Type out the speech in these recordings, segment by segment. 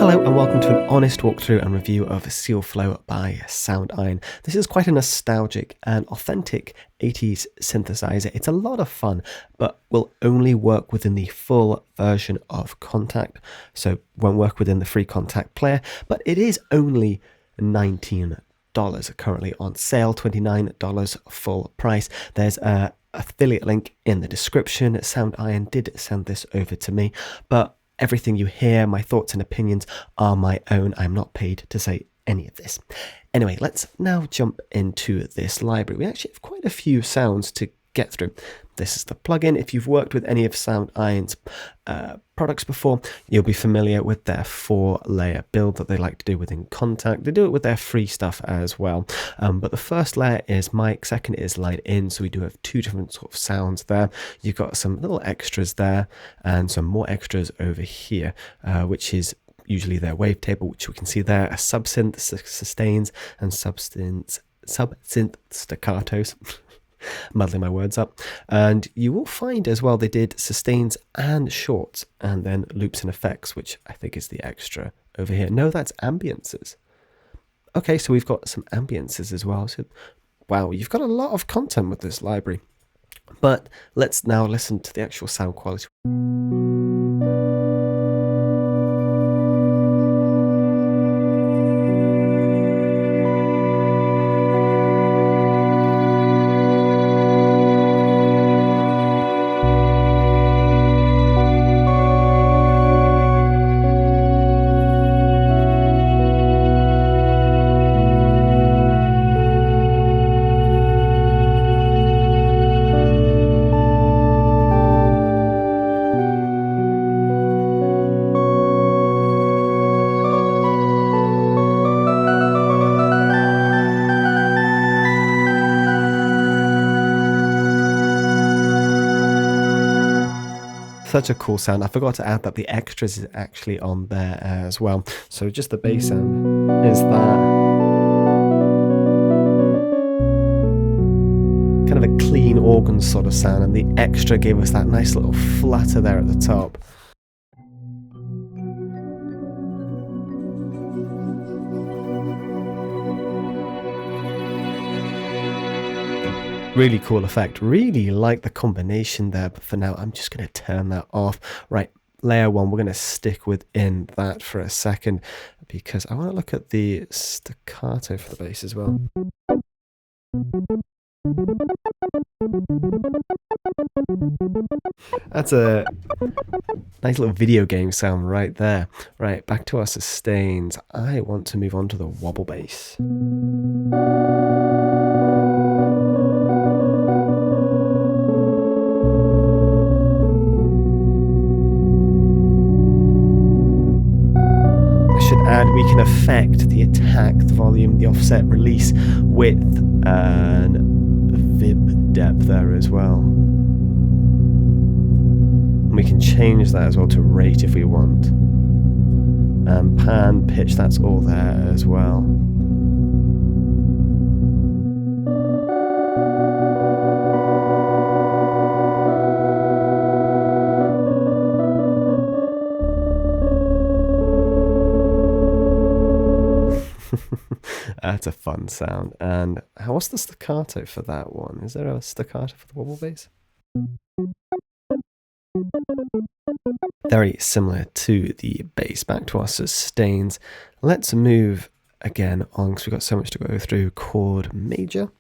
Hello and welcome to an honest walkthrough and review of Siel Flow by Sound Iron. This is quite a nostalgic and authentic 80s synthesizer. It's a lot of fun, but will only work within the full version of Kontakt, so won't work within the free Kontakt player, but it is only $19 currently on sale, $29 full price. There's a affiliate link in the description. Sound Iron did send this over to me, but everything you hear, my thoughts and opinions, are my own. I'm not paid to say any of this. Anyway, let's now jump into this library. We actually have quite a few sounds to get through. This is the plugin. If you've worked with any of Sound Iron's products before, you'll be familiar with their 4-layer build that they like to do within Kontakt. They do it with their free stuff as well. But the first layer is mic, second is line in. So we do have two different sort of sounds there. You've got some little extras there and some more extras over here, which is usually their wavetable, which we can see there, a subsynth, sustains, and subsynth staccatos. Muddling my words up. And you will find as well they did sustains and shorts and then loops and effects, which I think is the extra over here. No, that's ambiences. Okay, so we've got some ambiences as well. So wow, you've got a lot of content with this library. But let's now listen to the actual sound quality. Such a cool sound. I forgot to add that the extras is actually on there as well. So just the bass sound is that kind of a clean organ sort of sound, and the extra gave us that nice little flutter there at the top. Really cool effect. Really like the combination there, but for now I'm just going to turn that off. Right, layer 1, we're going to stick within that for a second because I want to look at the staccato for the bass as well. That's a nice little video game sound right there. Right, back to our sustains. I want to move on to the wobble bass. And we can affect the attack, the volume, the offset, release, width, and vib depth there as well. And we can change that as well to rate if we want. And pan, pitch, that's all there as well. That's a fun sound. And what's the staccato for that one? Is there a staccato for the wobble bass? Very similar to the bass. Back to our sustains. Let's move again on because we've got so much to go through. Chord Major.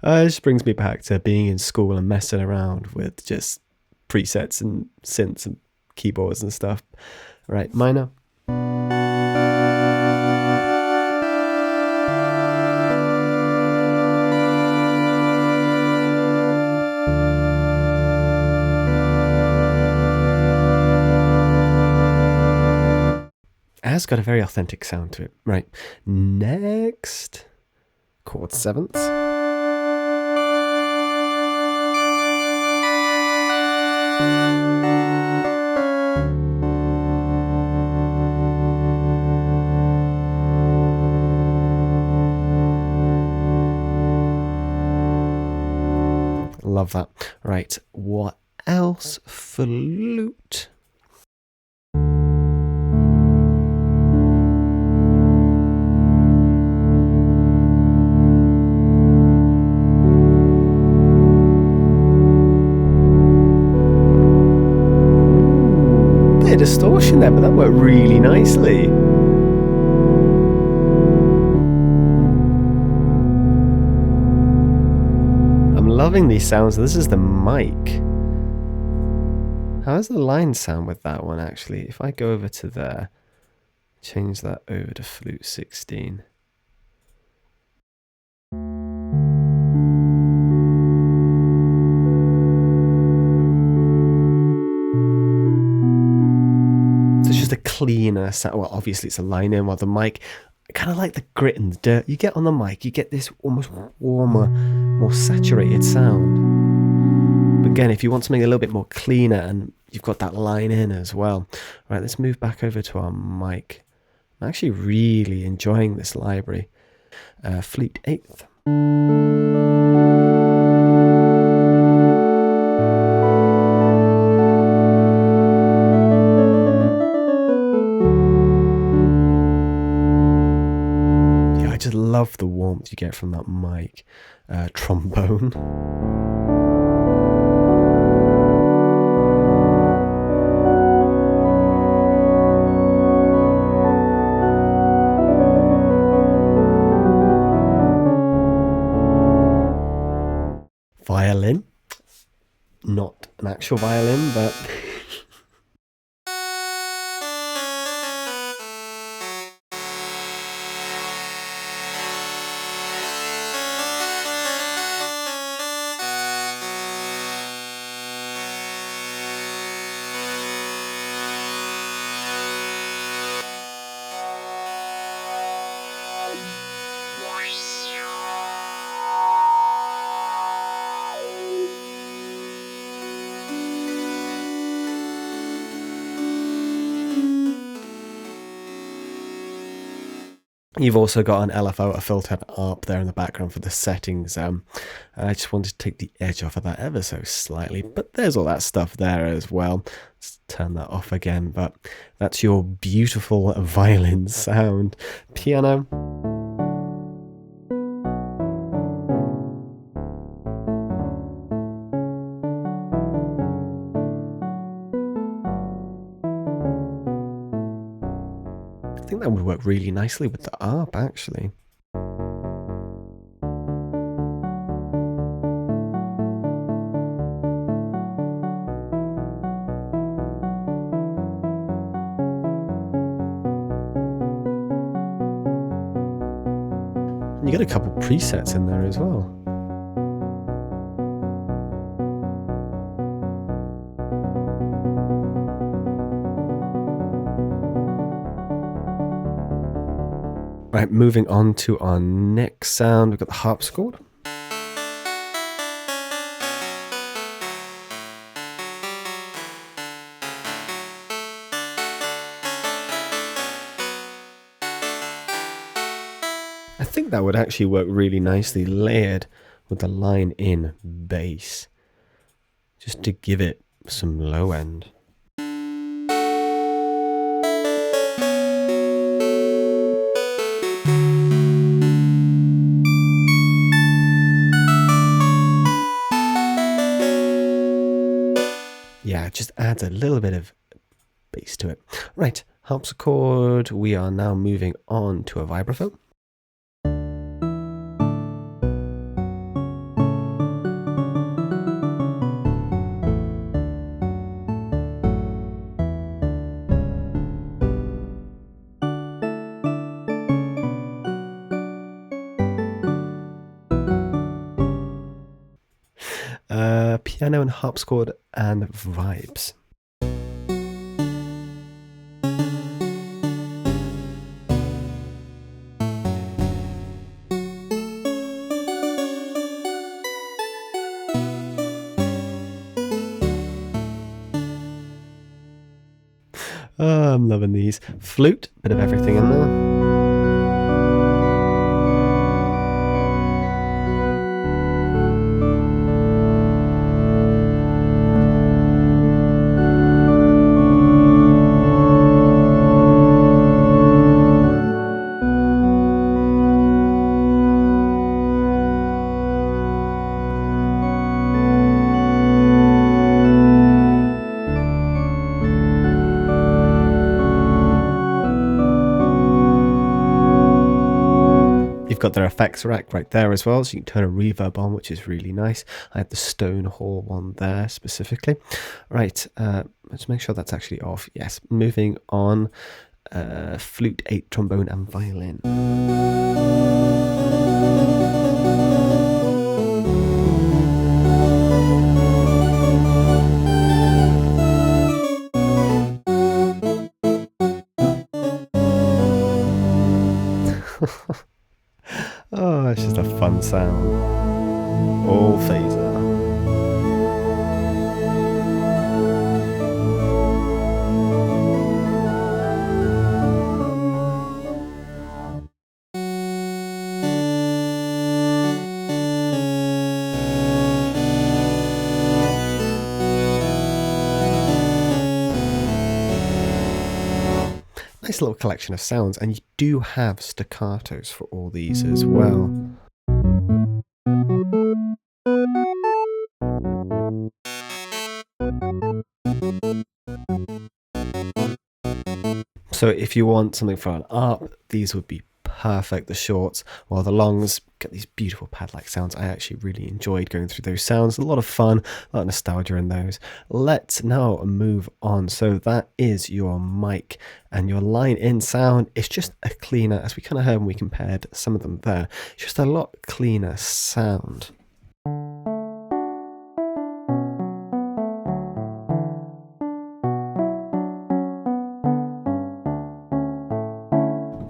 It just brings me back to being in school and messing around with just presets and synths and keyboards and stuff. Right, minor. Has got a very authentic sound to it. Right, next, chord seventh. love that. Right, what else? Flute. Bit of distortion there, but that worked really nicely. I'm loving these sounds. This is the mic. How does the line sound with that one, actually? If I go over to there, change that over to Flute 16. So it's just a cleaner sound. Well, obviously it's a line in, while the mic, I kind of like the grit and the dirt you get on the mic. You get this almost warmer, more saturated sound. But again, if you want something a little bit more cleaner, and you've got that line in as well. Right, let's move back over to our mic. I'm actually really enjoying this library. Flute 8th. Yeah, I just love the warmth you get from that mic. Trombone. Violin, not an actual violin, but you've also got an LFO, a filter, and ARP there in the background for the settings. I just wanted to take the edge off of that ever so slightly, but there's all that stuff there as well. Let's turn that off again, but that's your beautiful violin sound. Piano. I think that would work really nicely with the ARP, actually. And you get a couple presets in there as well. Right, moving on to our next sound, we've got the harpsichord. I think that would actually work really nicely layered with the line in bass, just to give it some low end. Yeah, it just adds a little bit of bass to it. Right, harpsichord, we are now moving on to a vibraphone. Piano and harpsichord and vibes. Oh, I'm loving these. Flute, bit of everything in there. got their effects rack right there as well, so you can turn a reverb on, which is really nice. I had the Stone Hall one there specifically. Right, let's make sure that's actually off. Yes, moving on. Flute, 8, trombone and violin. Oh, it's just a fun sound. All phaser. Nice little collection of sounds, and you do have staccatos for all these as well. So if you want something for an ARP, these would be perfect, the shorts, while the longs get these beautiful pad-like sounds. I actually really enjoyed going through those sounds. A lot of fun, a lot of nostalgia in those. Let's now move on. So that is your mic, and your line-in sound is just a cleaner, as we kind of heard when we compared some of them there, just a lot cleaner sound.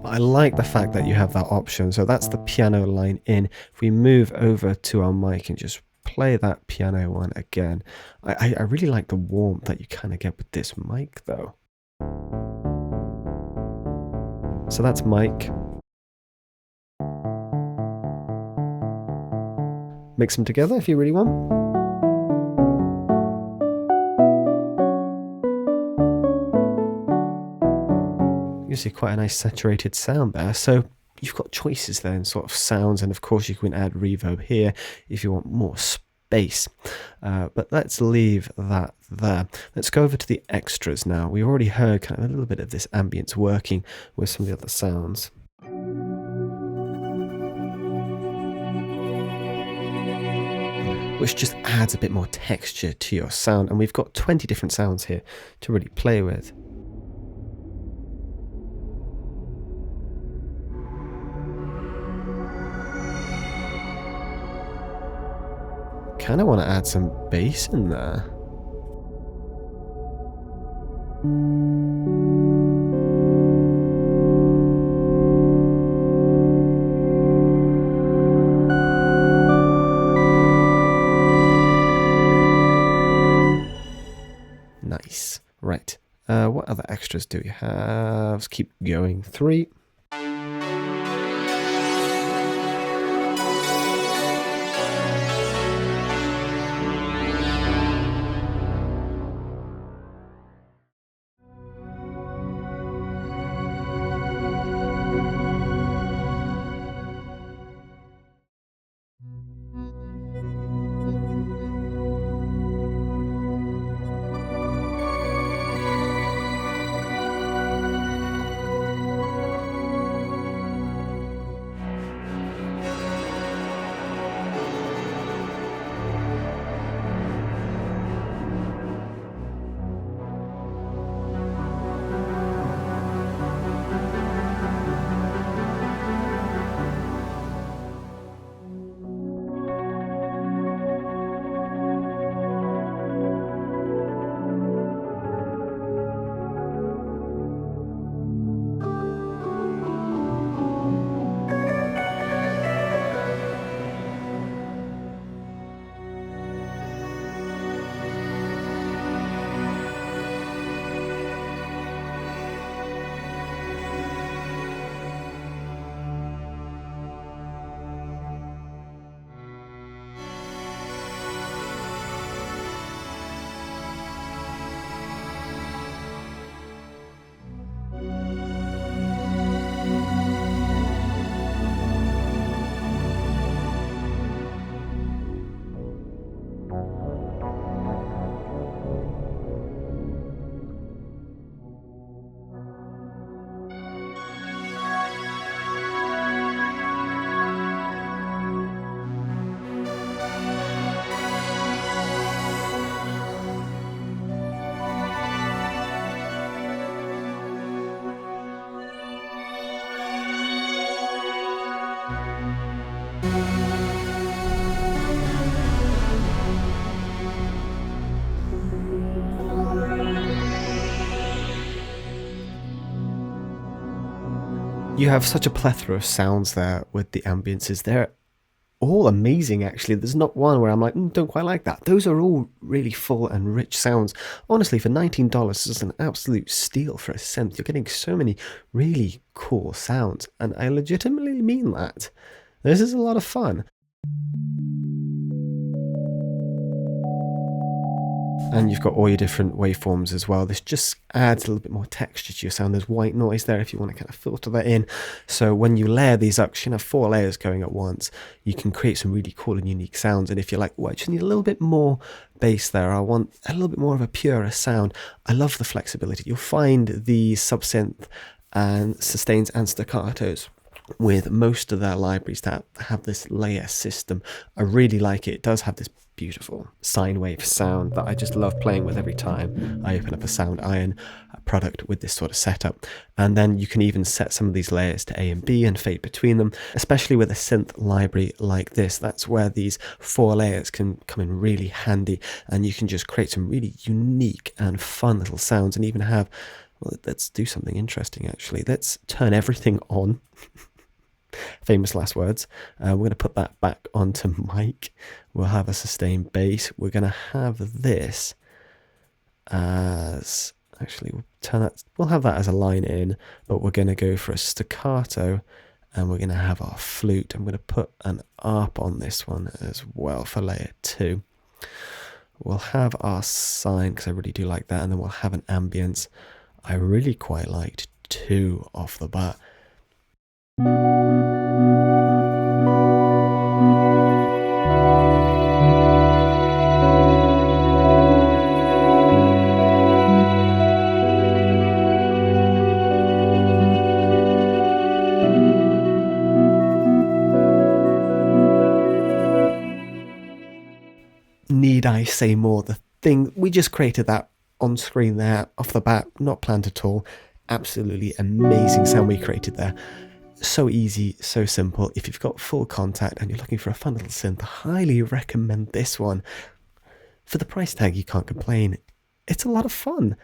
I like the fact that you have that option. So that's the piano line in. If we move over to our mic and just play that piano one again, I really like the warmth that you kind of get with this mic though. So that's mic. Mix them together if you really want. You see quite a nice saturated sound there. So you've got choices there in sort of sounds, and of course you can add reverb here if you want more space. But let's leave that there. Let's go over to the extras now. We already heard kind of a little bit of this ambience working with some of the other sounds. Which just adds a bit more texture to your sound, and we've got 20 different sounds here to really play with. Kind of want to add some bass in there. Nice. Right. What other extras do we have? Let's keep going. 3. You have such a plethora of sounds there with the ambiences. They're all amazing, actually. There's not one where I'm like, don't quite like that. Those are all really full and rich sounds. Honestly, for $19, this is an absolute steal for a synth. You're getting so many really cool sounds, and I legitimately mean that. This is a lot of fun. And you've got all your different waveforms as well. This just adds a little bit more texture to your sound. There's white noise there if you want to kind of filter that in. So when you layer these up, you can have 4 layers going at once. You can create some really cool and unique sounds. And if you're like, well, I just need a little bit more bass there, I want a little bit more of a purer sound, I love the flexibility. You'll find the subsynth and sustains and staccatos with most of their libraries that have this layer system. I really like it. It does have this beautiful sine wave sound that I just love playing with every time I open up a Sound Iron product with this sort of setup. And then you can even set some of these layers to A and B and fade between them, especially with a synth library like this. That's where these 4 layers can come in really handy, and you can just create some really unique and fun little sounds, and even have, well, let's do something interesting actually. Let's turn everything on. Famous last words. We're going to put that back onto mic. We'll have a sustained bass. We're going to have this as, actually we'll have that as a line in, but we're going to go for a staccato, and we're going to have our flute. I'm going to put an ARP on this one as well for layer 2. We'll have our sine, because I really do like that, and then we'll have an ambience. I really quite liked 2 off the bat. Need I say more? The thing, we just created that on screen there off the bat, not planned at all. Absolutely amazing sound we created there. So easy, so simple. If you've got full contact and you're looking for a fun little synth, I highly recommend this one. For the price tag, you can't complain. It's a lot of fun,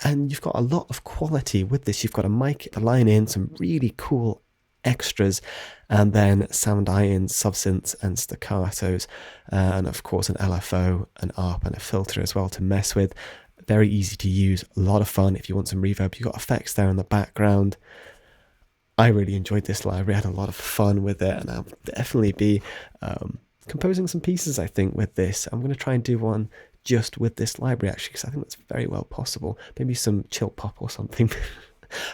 and you've got a lot of quality with this. You've got a mic, the line in, some really cool extras, and then Sound Irons, subsynths and staccatos, and of course an LFO, an ARP and a filter as well to mess with. Very easy to use, a lot of fun. If you want some reverb, you've got effects there in the background. I really enjoyed this library. I had a lot of fun with it, and I'll definitely be composing some pieces, I think, with this. I'm going to try and do one just with this library, actually, because I think that's very well possible. Maybe some chill pop or something.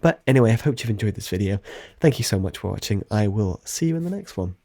But anyway, I hope you've enjoyed this video. Thank you so much for watching. I will see you in the next one.